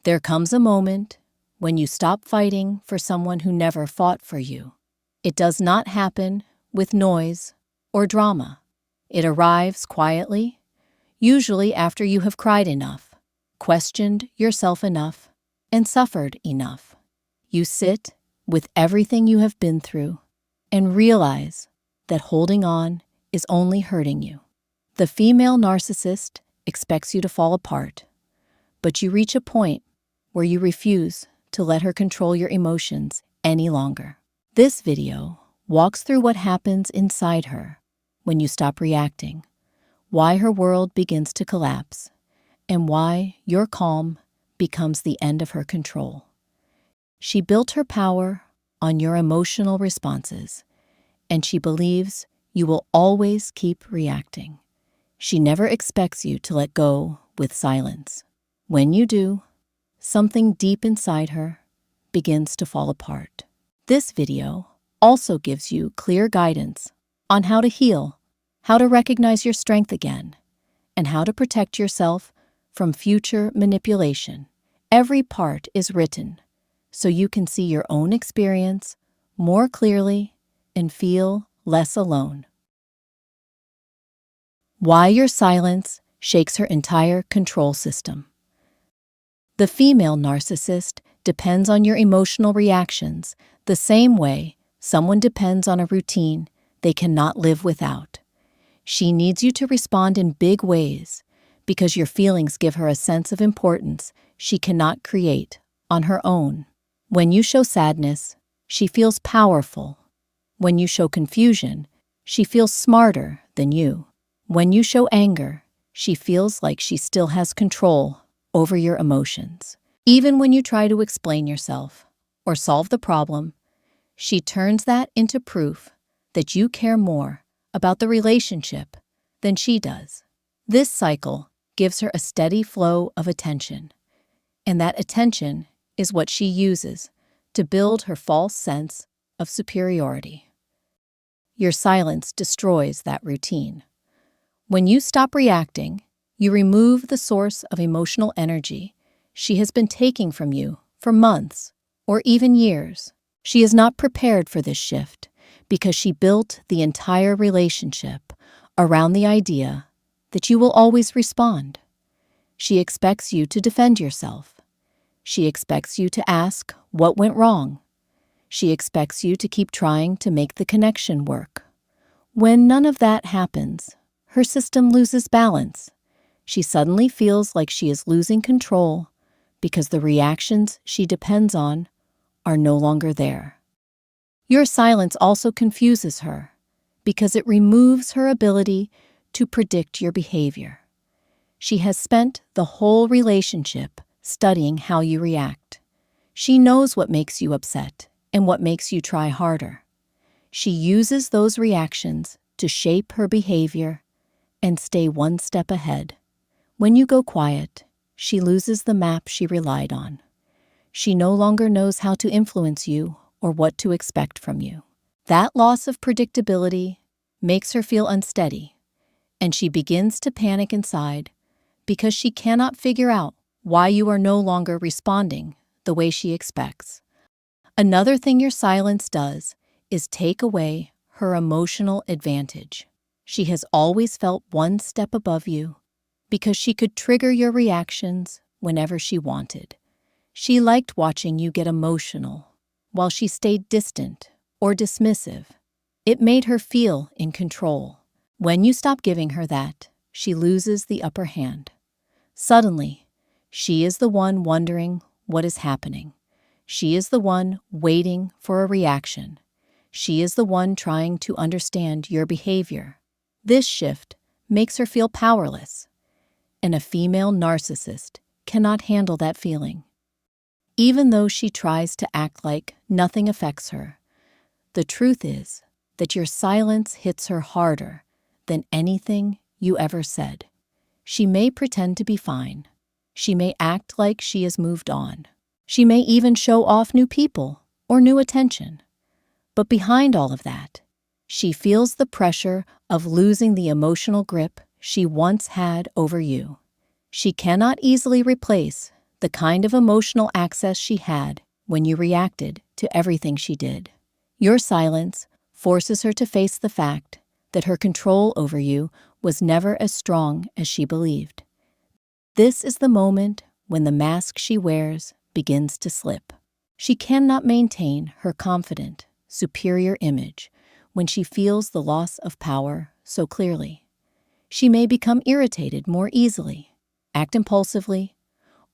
There comes a moment when you stop fighting for someone who never fought for you. It does not happen with noise or drama. It arrives quietly, usually after you have cried enough, questioned yourself enough, and suffered enough. You sit with everything you have been through and realize that holding on is only hurting you. The female narcissist expects you to fall apart, but you reach a point where you refuse to let her control your emotions any longer. This video walks through what happens inside her when you stop reacting, why her world begins to collapse, and why your calm becomes the end of her control. She built her power on your emotional responses, and she believes you will always keep reacting. She never expects you to let go with silence. When you do, something deep inside her begins to fall apart. This video also gives you clear guidance on how to heal, how to recognize your strength again, and how to protect yourself from future manipulation. Every part is written so you can see your own experience more clearly and feel less alone. Why your silence shakes her entire control system. The female narcissist depends on your emotional reactions the same way someone depends on a routine they cannot live without. She needs you to respond in big ways because your feelings give her a sense of importance she cannot create on her own. When you show sadness, she feels powerful. When you show confusion, she feels smarter than you. When you show anger, she feels like she still has control over your emotions. Even when you try to explain yourself or solve the problem, she turns that into proof that you care more about the relationship than she does. This cycle gives her a steady flow of attention, and that attention is what she uses to build her false sense of superiority. Your silence destroys that routine. When you stop reacting, you remove the source of emotional energy she has been taking from you for months or even years. She is not prepared for this shift because she built the entire relationship around the idea that you will always respond. She expects you to defend yourself. She expects you to ask what went wrong. She expects you to keep trying to make the connection work. When none of that happens, her system loses balance. She suddenly feels like she is losing control because the reactions she depends on are no longer there. Your silence also confuses her because it removes her ability to predict your behavior. She has spent the whole relationship studying how you react. She knows what makes you upset and what makes you try harder. She uses those reactions to shape her behavior and stay one step ahead. When you go quiet, she loses the map she relied on. She no longer knows how to influence you or what to expect from you. That loss of predictability makes her feel unsteady, and she begins to panic inside because she cannot figure out why you are no longer responding the way she expects. Another thing your silence does is take away her emotional advantage. She has always felt one step above you because she could trigger your reactions whenever she wanted. She liked watching you get emotional while she stayed distant or dismissive. It made her feel in control. When you stop giving her that, she loses the upper hand. Suddenly, she is the one wondering what is happening. She is the one waiting for a reaction. She is the one trying to understand your behavior. This shift makes her feel powerless, and a female narcissist cannot handle that feeling. Even though she tries to act like nothing affects her, the truth is that your silence hits her harder than anything you ever said. She may pretend to be fine. She may act like she has moved on. She may even show off new people or new attention. But behind all of that, she feels the pressure of losing the emotional grip she once had over you. She cannot easily replace the kind of emotional access she had when you reacted to everything she did. Your silence forces her to face the fact that her control over you was never as strong as she believed. This is the moment when the mask she wears begins to slip. She cannot maintain her confident, superior image when she feels the loss of power so clearly. She may become irritated more easily, act impulsively,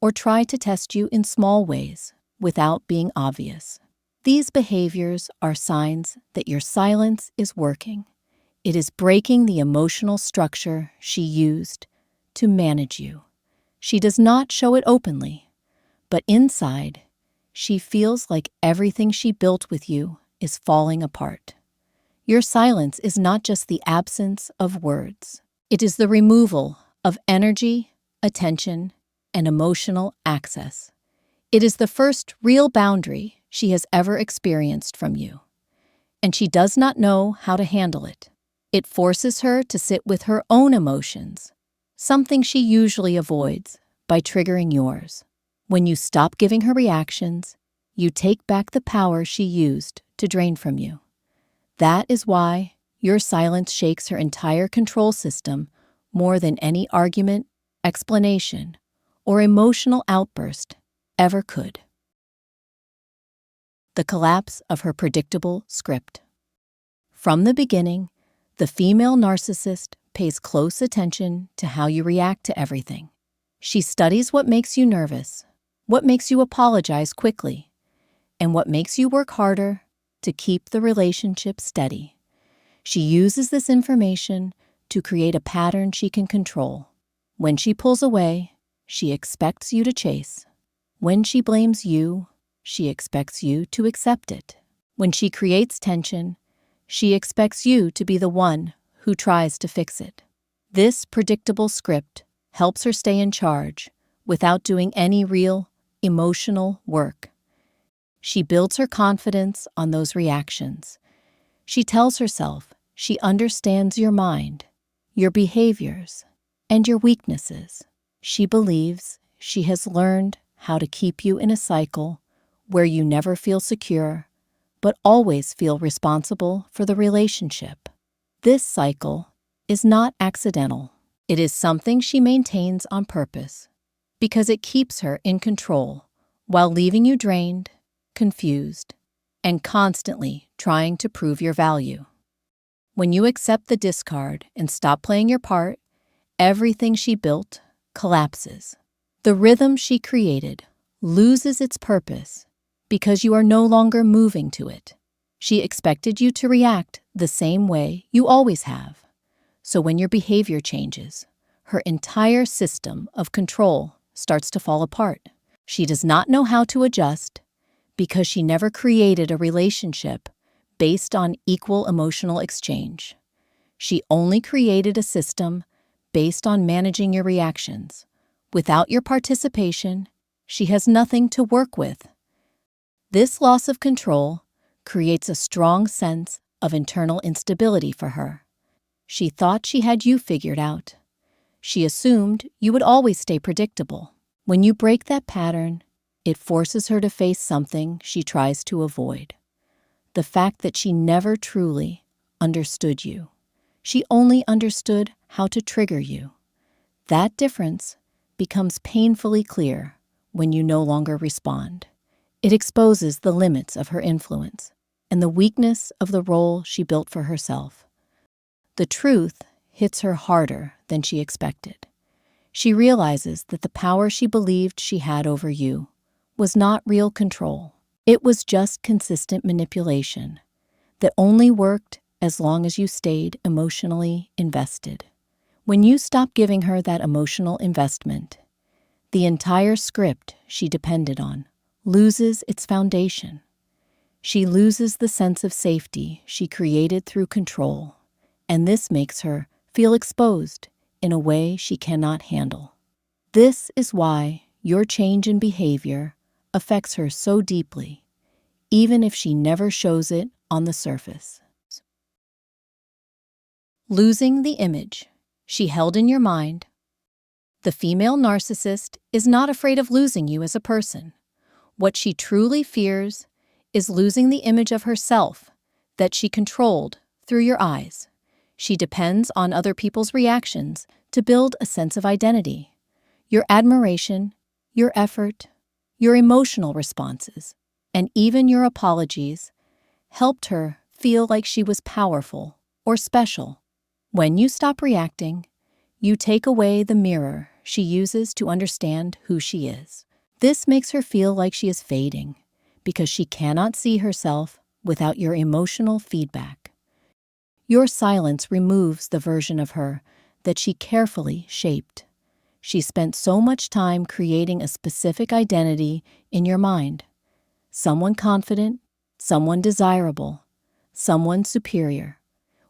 or try to test you in small ways without being obvious. These behaviors are signs that your silence is working. It is breaking the emotional structure she used to manage you. She does not show it openly, but inside, she feels like everything she built with you is falling apart. Your silence is not just the absence of words. It is the removal of energy, attention, and emotional access. It is the first real boundary she has ever experienced from you, and she does not know how to handle it. It forces her to sit with her own emotions, something she usually avoids by triggering yours. When you stop giving her reactions, you take back the power she used to drain from you. That is why your silence shakes her entire control system more than any argument, explanation, or emotional outburst ever could. The collapse of her predictable script. From the beginning, the female narcissist pays close attention to how you react to everything. She studies what makes you nervous, what makes you apologize quickly, and what makes you work harder to keep the relationship steady. She uses this information to create a pattern she can control. When she pulls away, she expects you to chase. When she blames you, she expects you to accept it. When she creates tension, she expects you to be the one who tries to fix it. This predictable script helps her stay in charge without doing any real emotional work. She builds her confidence on those reactions. She tells herself she understands your mind, your behaviors, and your weaknesses. She believes she has learned how to keep you in a cycle where you never feel secure, but always feel responsible for the relationship. This cycle is not accidental. It is something she maintains on purpose because it keeps her in control while leaving you drained, confused, and constantly trying to prove your value. When you accept the discard and stop playing your part, everything she built collapses. The rhythm she created loses its purpose because you are no longer moving to it. She expected you to react the same way you always have. So when your behavior changes, her entire system of control starts to fall apart. She does not know how to adjust because she never created a relationship based on equal emotional exchange. She only created a system based on managing your reactions. Without your participation, she has nothing to work with. This loss of control creates a strong sense of internal instability for her. She thought she had you figured out. She assumed you would always stay predictable. When you break that pattern, it forces her to face something she tries to avoid. The fact that she never truly understood you. She only understood how to trigger you. That difference becomes painfully clear when you no longer respond. It exposes the limits of her influence and the weakness of the role she built for herself. The truth hits her harder than she expected. She realizes that the power she believed she had over you was not real control. It was just consistent manipulation that only worked as long as you stayed emotionally invested. When you stop giving her that emotional investment, the entire script she depended on loses its foundation. She loses the sense of safety she created through control, and this makes her feel exposed in a way she cannot handle. This is why your change in behavior affects her so deeply, even if she never shows it on the surface. Losing the image she held in your mind. The female narcissist is not afraid of losing you as a person. What she truly fears is losing the image of herself that she controlled through your eyes. She depends on other people's reactions to build a sense of identity. Your admiration, your effort, your emotional responses, and even your apologies helped her feel like she was powerful or special. When you stop reacting, you take away the mirror she uses to understand who she is. This makes her feel like she is fading because she cannot see herself without your emotional feedback. Your silence removes the version of her that she carefully shaped. She spent so much time creating a specific identity in your mind. Someone confident, someone desirable, someone superior.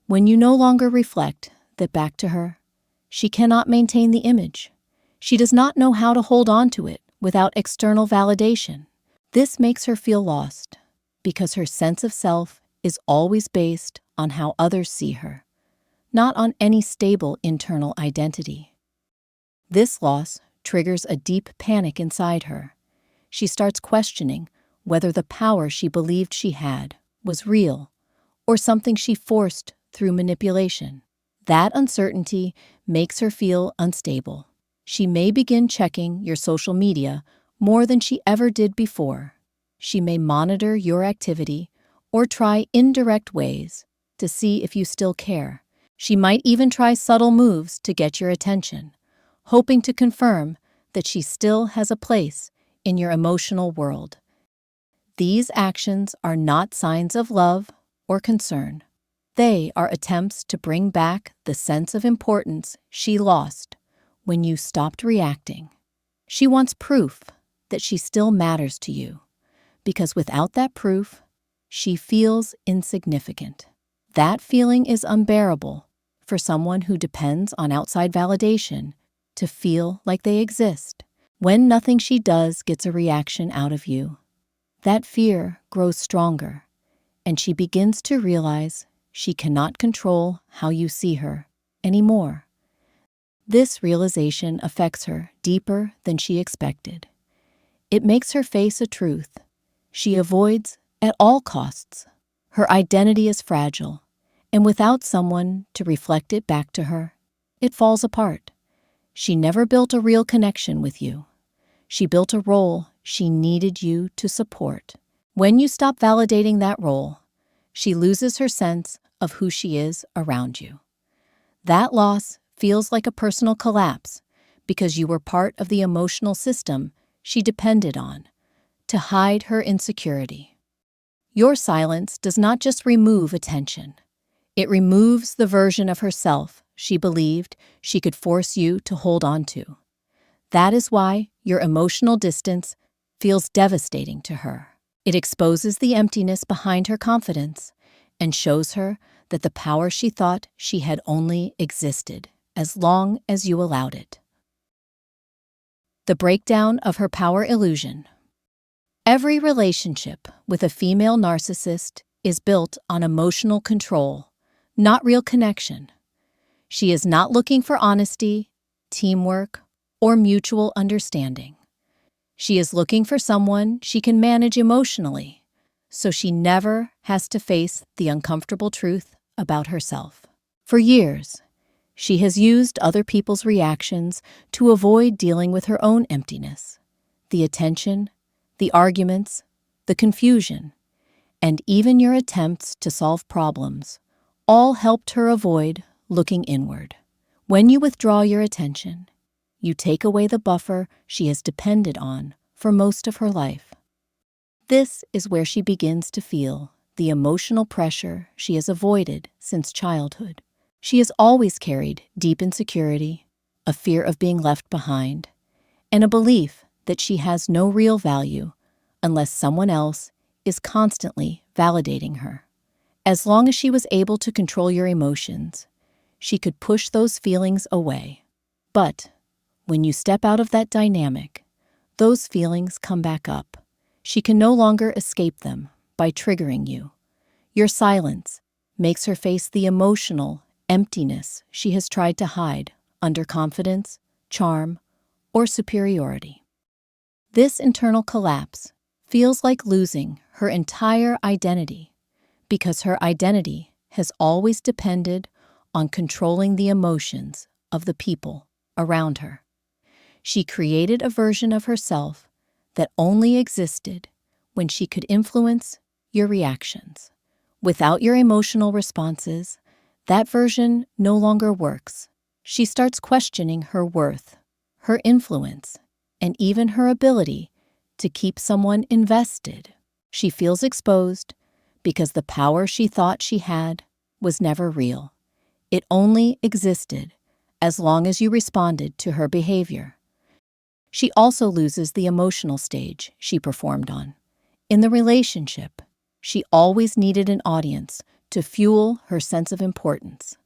When you no longer reflect that back to her, she cannot maintain the image. She does not know how to hold on to it without external validation. This makes her feel lost because her sense of self is always based on how others see her, not on any stable internal identity. This loss triggers a deep panic inside her. She starts questioning whether the power she believed she had was real or something she forced through manipulation. That uncertainty makes her feel unstable. She may begin checking your social media more than she ever did before. She may monitor your activity or try indirect ways to see if you still care. She might even try subtle moves to get your attention, hoping to confirm that she still has a place in your emotional world. These actions are not signs of love or concern. They are attempts to bring back the sense of importance she lost when you stopped reacting. She wants proof that she still matters to you, because without that proof, she feels insignificant. That feeling is unbearable for someone who depends on outside validation to feel like they exist. When nothing she does gets a reaction out of you, that fear grows stronger, and she begins to realize she cannot control how you see her anymore. This realization affects her deeper than she expected. It makes her face a truth she avoids at all costs. Her identity is fragile, and without someone to reflect it back to her, it falls apart. She never built a real connection with you. She built a role she needed you to support. When you stop validating that role, she loses her sense of who she is around you. That loss feels like a personal collapse because you were part of the emotional system she depended on to hide her insecurity. Your silence does not just remove attention. It removes the version of herself she believed she could force you to hold on to. That is why your emotional distance feels devastating to her. It exposes the emptiness behind her confidence and shows her that the power she thought she had only existed as long as you allowed it. The breakdown of her power illusion. Every relationship with a female narcissist is built on emotional control, not real connection. She is not looking for honesty, teamwork, or mutual understanding. She is looking for someone she can manage emotionally, so she never has to face the uncomfortable truth about herself. For years, she has used other people's reactions to avoid dealing with her own emptiness. The attention, the arguments, the confusion, and even your attempts to solve problems all helped her avoid looking inward. When you withdraw your attention, you take away the buffer she has depended on for most of her life. This is where she begins to feel the emotional pressure she has avoided since childhood. She has always carried deep insecurity, a fear of being left behind, and a belief that she has no real value unless someone else is constantly validating her. As long as she was able to control your emotions, she could push those feelings away. But when you step out of that dynamic, those feelings come back up. She can no longer escape them by triggering you. Your silence makes her face the emotional emptiness she has tried to hide under confidence, charm, or superiority. This internal collapse feels like losing her entire identity because her identity has always depended on controlling the emotions of the people around her. She created a version of herself that only existed when she could influence your reactions. Without your emotional responses, that version no longer works. She starts questioning her worth, her influence, and even her ability to keep someone invested. She feels exposed because the power she thought she had was never real. It only existed as long as you responded to her behavior. She also loses the emotional stage she performed on. In the relationship, she always needed an audience to fuel her sense of importance.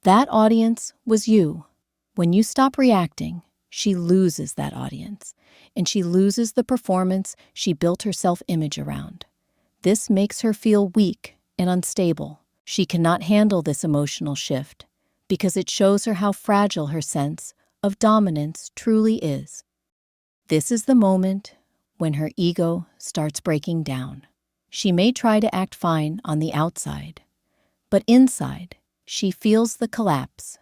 That audience was you. When you stop reacting, she loses that audience, and she loses the performance she built her self-image around. This makes her feel weak and unstable. She cannot handle this emotional shift because it shows her how fragile her sense of dominance truly is. This is the moment when her ego starts breaking down. She may try to act fine on the outside, but inside, she feels the collapse.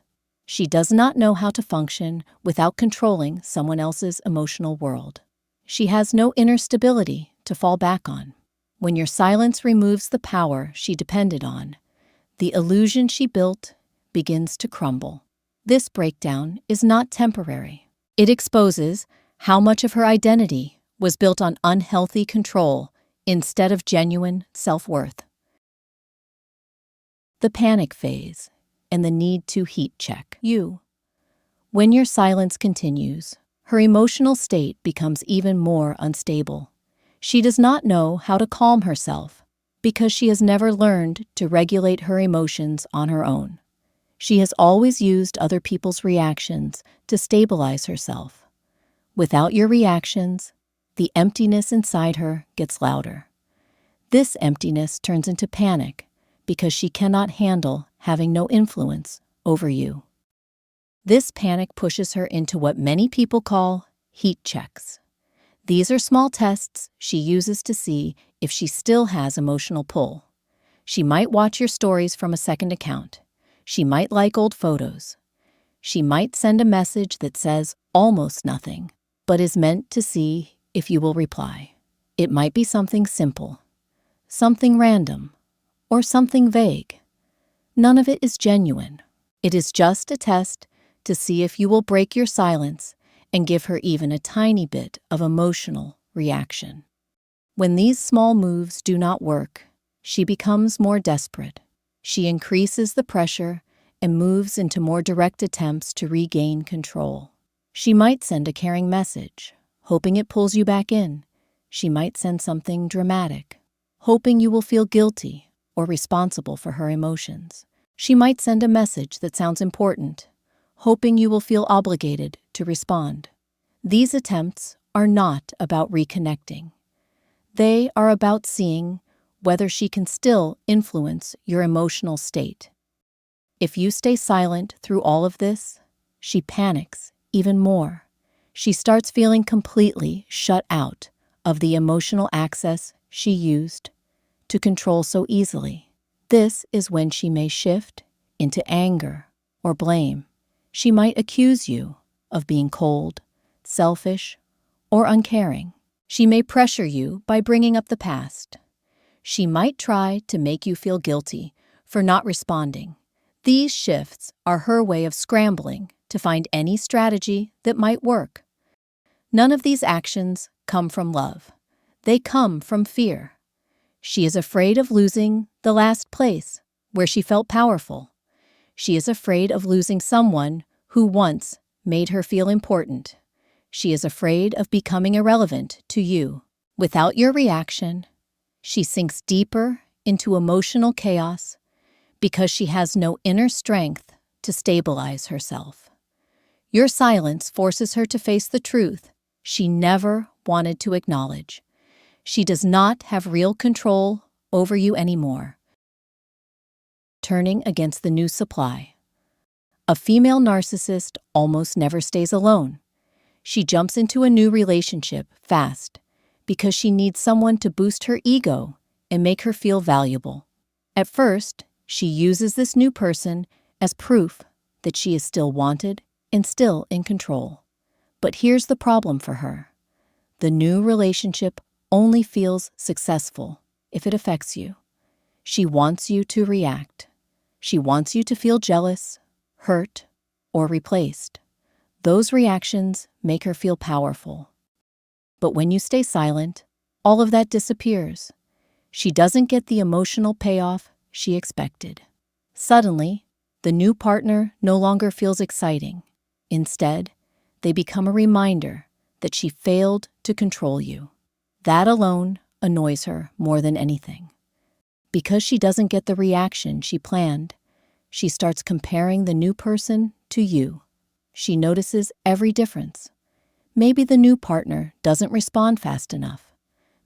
She does not know how to function without controlling someone else's emotional world. She has no inner stability to fall back on. When your silence removes the power she depended on, the illusion she built begins to crumble. This breakdown is not temporary. It exposes how much of her identity was built on unhealthy control instead of genuine self-worth. The panic phase and the need to heat check you. When your silence continues, her emotional state becomes even more unstable. She does not know how to calm herself because she has never learned to regulate her emotions on her own. She has always used other people's reactions to stabilize herself. Without your reactions, the emptiness inside her gets louder. This emptiness turns into panic because she cannot handle having no influence over you. This panic pushes her into what many people call heat checks. These are small tests she uses to see if she still has emotional pull. She might watch your stories from a second account. She might like old photos. She might send a message that says almost nothing, but is meant to see if you will reply. It might be something simple, something random, or something vague. None of it is genuine. It is just a test to see if you will break your silence and give her even a tiny bit of emotional reaction. When these small moves do not work, she becomes more desperate. She increases the pressure and moves into more direct attempts to regain control. She might send a caring message, hoping it pulls you back in. She might send something dramatic, hoping you will feel guilty or responsible for her emotions. She might send a message that sounds important, hoping you will feel obligated to respond. These attempts are not about reconnecting. They are about seeing whether she can still influence your emotional state. If you stay silent through all of this, she panics even more. She starts feeling completely shut out of the emotional access she used to control so easily. This is when she may shift into anger or blame. She might accuse you of being cold, selfish, or uncaring. She may pressure you by bringing up the past. She might try to make you feel guilty for not responding. These shifts are her way of scrambling to find any strategy that might work. None of these actions come from love. They come from fear. She is afraid of losing the last place where she felt powerful. She is afraid of losing someone who once made her feel important. She is afraid of becoming irrelevant to you. Without your reaction, she sinks deeper into emotional chaos because she has no inner strength to stabilize herself. Your silence forces her to face the truth she never wanted to acknowledge. She does not have real control over you anymore. Turning against the new supply. A female narcissist almost never stays alone. She jumps into a new relationship fast because she needs someone to boost her ego and make her feel valuable. At first, she uses this new person as proof that she is still wanted and still in control. But here's the problem for her. The new relationship only feels successful if it affects you. She wants you to react. She wants you to feel jealous, hurt, or replaced. Those reactions make her feel powerful. But when you stay silent, all of that disappears. She doesn't get the emotional payoff she expected. Suddenly, the new partner no longer feels exciting. Instead, they become a reminder that she failed to control you. That alone annoys her more than anything. Because she doesn't get the reaction she planned, she starts comparing the new person to you. She notices every difference. Maybe the new partner doesn't respond fast enough.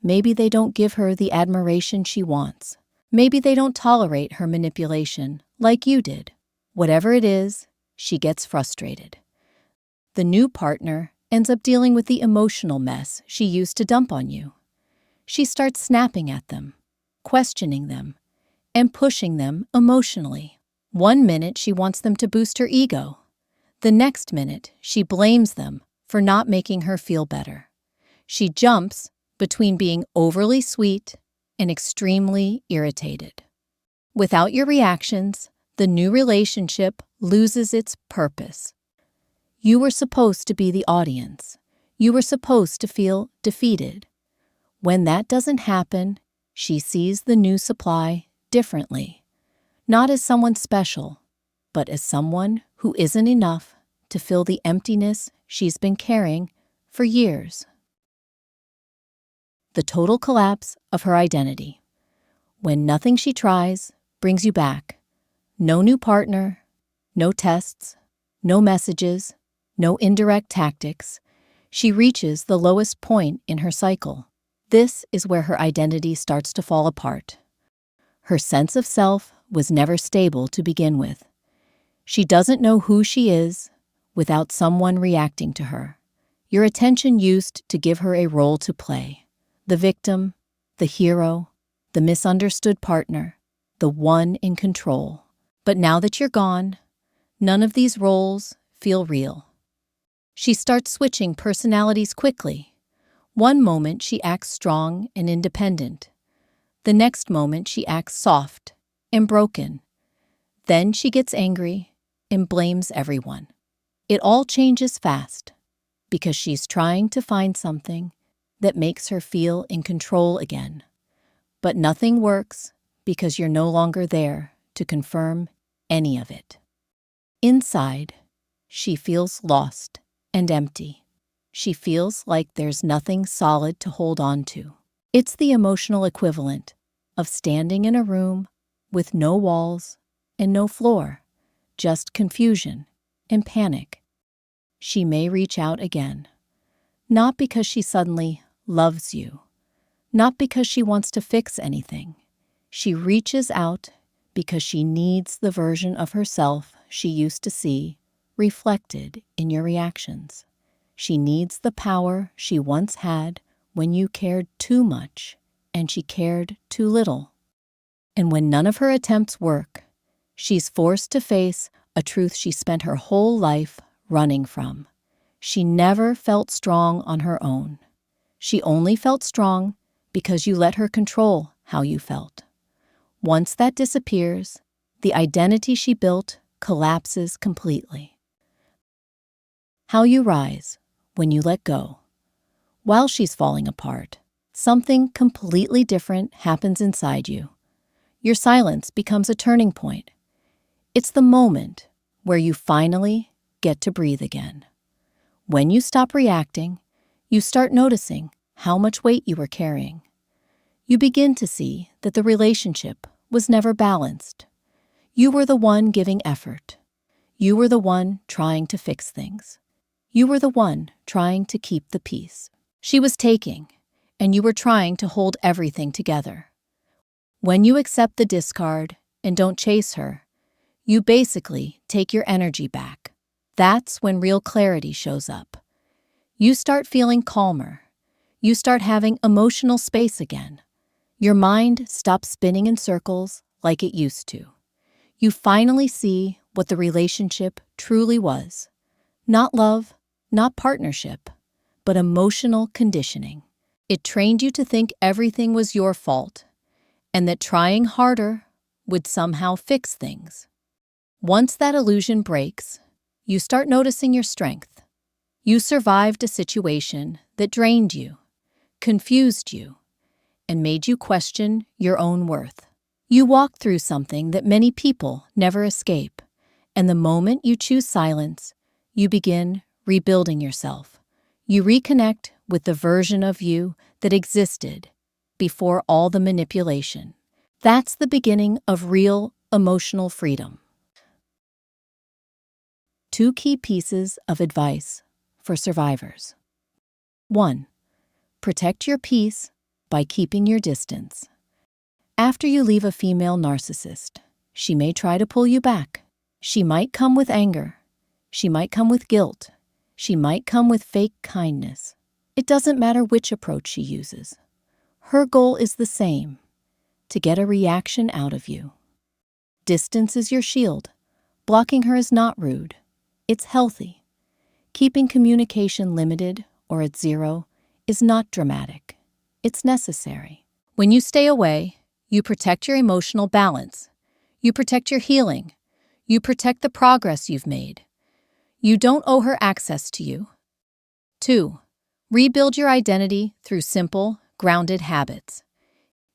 Maybe they don't give her the admiration she wants. Maybe they don't tolerate her manipulation like you did. Whatever it is, she gets frustrated. The new partner ends up dealing with the emotional mess she used to dump on you. She starts snapping at them, questioning them, and pushing them emotionally. One minute she wants them to boost her ego. The next minute she blames them for not making her feel better. She jumps between being overly sweet and extremely irritated. Without your reactions, the new relationship loses its purpose. You were supposed to be the audience. You were supposed to feel defeated. When that doesn't happen, she sees the new supply differently. Not as someone special, but as someone who isn't enough to fill the emptiness she's been carrying for years. The total collapse of her identity. When nothing she tries brings you back. No new partner, no tests, no messages, no indirect tactics. She reaches the lowest point in her cycle. This is where her identity starts to fall apart. Her sense of self was never stable to begin with. She doesn't know who she is without someone reacting to her. Your attention used to give her a role to play. The victim, the hero, the misunderstood partner, the one in control. But now that you're gone, none of these roles feel real. She starts switching personalities quickly. One moment she acts strong and independent. The next moment she acts soft and broken. Then she gets angry and blames everyone. It all changes fast because she's trying to find something that makes her feel in control again. But nothing works because you're no longer there to confirm any of it. Inside, she feels lost and empty. She feels like there's nothing solid to hold on to. It's the emotional equivalent of standing in a room with no walls and no floor, just confusion and panic. She may reach out again, not because she suddenly loves you, not because she wants to fix anything. She reaches out because she needs the version of herself she used to see reflected in your reactions. She needs the power she once had when you cared too much and she cared too little. And when none of her attempts work, she's forced to face a truth she spent her whole life running from. She never felt strong on her own. She only felt strong because you let her control how you felt. Once that disappears, the identity she built collapses completely. How you rise when you let go. While she's falling apart, something completely different happens inside you. Your silence becomes a turning point. It's the moment where you finally get to breathe again. When you stop reacting, you start noticing how much weight you were carrying. You begin to see that the relationship was never balanced. You were the one giving effort. You were the one trying to fix things. You were the one trying to keep the peace. She was taking, and you were trying to hold everything together. When you accept the discard and don't chase her, you basically take your energy back. That's when real clarity shows up. You start feeling calmer. You start having emotional space again. Your mind stops spinning in circles like it used to. You finally see what the relationship truly was. Not love, not partnership, but emotional conditioning. It trained you to think everything was your fault, and that trying harder would somehow fix things. Once that illusion breaks, you start noticing your strength. You survived a situation that drained you, confused you, and made you question your own worth. You walked through something that many people never escape, and the moment you choose silence, you begin rebuilding yourself. You reconnect with the version of you that existed before all the manipulation. That's the beginning of real emotional freedom. 2 key pieces of advice for survivors. 1. Protect your peace by keeping your distance. After you leave a female narcissist, she may try to pull you back. She might come with anger. She might come with guilt. She might come with fake kindness. It doesn't matter which approach she uses. Her goal is the same: to get a reaction out of you. Distance is your shield. Blocking her is not rude. It's healthy. Keeping communication limited or at 0 is not dramatic. It's necessary. When you stay away, you protect your emotional balance. You protect your healing. You protect the progress you've made. You don't owe her access to you. 2. Rebuild your identity through simple, grounded habits.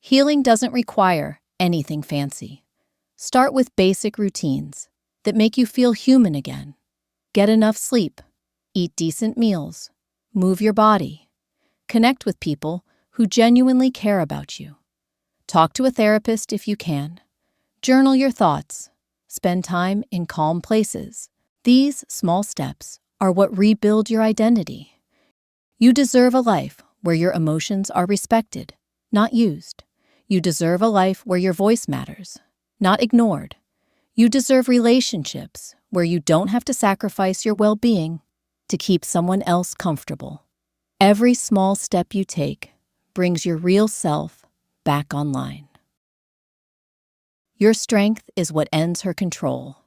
Healing doesn't require anything fancy. Start with basic routines that make you feel human again. Get enough sleep. Eat decent meals. Move your body. Connect with people who genuinely care about you. Talk to a therapist if you can. Journal your thoughts. Spend time in calm places. These small steps are what rebuild your identity. You deserve a life where your emotions are respected, not used. You deserve a life where your voice matters, not ignored. You deserve relationships where you don't have to sacrifice your well-being to keep someone else comfortable. Every small step you take brings your real self back online. Your strength is what ends her control.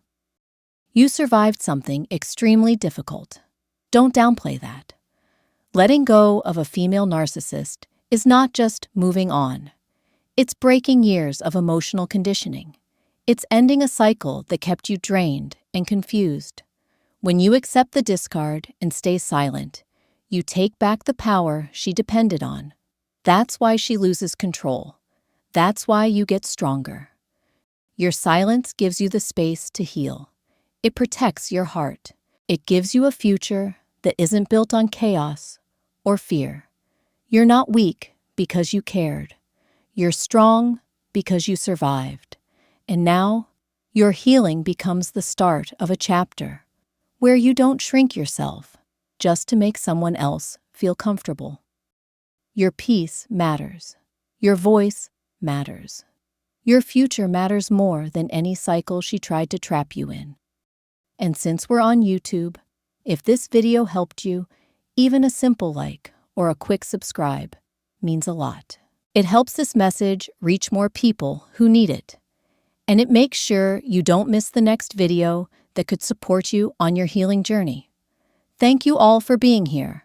You survived something extremely difficult. Don't downplay that. Letting go of a female narcissist is not just moving on. It's breaking years of emotional conditioning. It's ending a cycle that kept you drained and confused. When you accept the discard and stay silent, you take back the power she depended on. That's why she loses control. That's why you get stronger. Your silence gives you the space to heal. It protects your heart. It gives you a future that isn't built on chaos or fear. You're not weak because you cared. You're strong because you survived. And now, your healing becomes the start of a chapter where you don't shrink yourself just to make someone else feel comfortable. Your peace matters. Your voice matters. Your future matters more than any cycle she tried to trap you in. And since we're on YouTube, if this video helped you, even a simple like or a quick subscribe means a lot. It helps this message reach more people who need it. And it makes sure you don't miss the next video that could support you on your healing journey. Thank you all for being here.